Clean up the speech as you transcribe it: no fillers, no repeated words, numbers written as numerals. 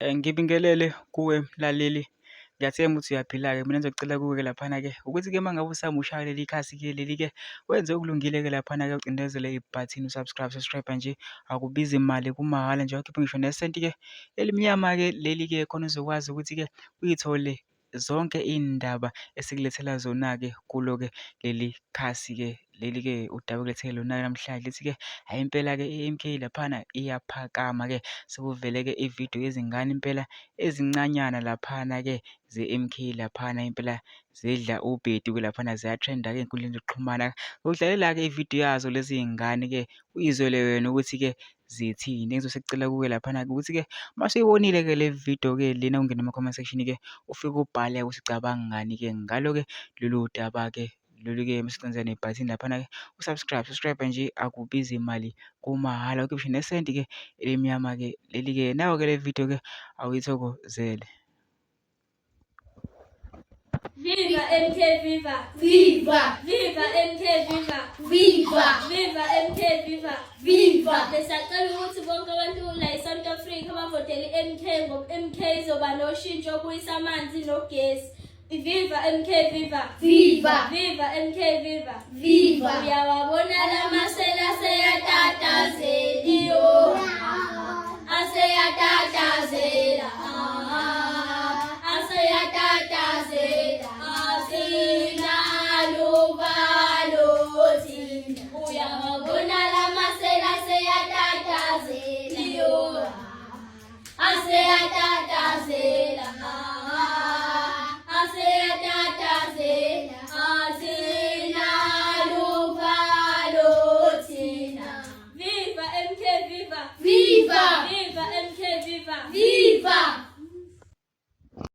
Ngibingelele kuwe mlaleli, ngiyathemba ukuthi uyaphila-ke. Mina engizocela kuwe-ke laphana-ke ukuthi-ke uma ngabe usamusha leli khasi-ke leli-ke wenze okulungile-ke laphana-ke ucindezele ibhathini subscribe nje, akubizi imali, kumahhala nje, wakhipha ngisho nesenti-ke elimnyama-ke leli-ke khona uzokwazi ukuthi-ke uyithole zonke iy'ndaba esikulethela zona-ke kulo-ke leli khasi-ke leli-ke udaba okulethele lona namhlanje lithi-ke hhayi impela-ke i-MK laphana iyaphakama-ke. Sekuvele-ke ividiyo yezingane impela ezincanyana laphana-ke ze-MK laphana impela zidla ubhedu-ke laphana ziyatrenda-ke ey'nkundleni zokuxhumana. Ngokudlalela-ke ividiyo yazo lezi y'ngane-ke uyizwele wena ukuthi-ke zithini. Engizosekucela kuwe laphana-ke ukuthi-ke masuyibonile-ke le vidiyo-ke lena ungene ema-comment section-ke ufike ubhale ukuthi ucabanga ngani-ke ngalo-ke lolu daba-ke lolu-ke masicindezela nebhathini laphana-ke subscribe nje, akubizi imali, kumahhala, wakhipha ngisho nesenti-ke elimnyama-ke leli-ke. Nayo-ke le video-ke awuyithokozele. Viva MK, viva! Viva! Viva MK, viva! Viva! Viva MK, viva! Viva! Besacela ukuthi bonke abantu la eSouth Africa bavotele MK ngoba MK izoba noshintsho okuyisa amanzi nogesi. Viva MK, viva! Viva! Viva MK, viva! Viva! Uyawabona lamasela seyatatazela, aseyatatazela, aseyatatazela. Viva! Viva MK, viva! Viva!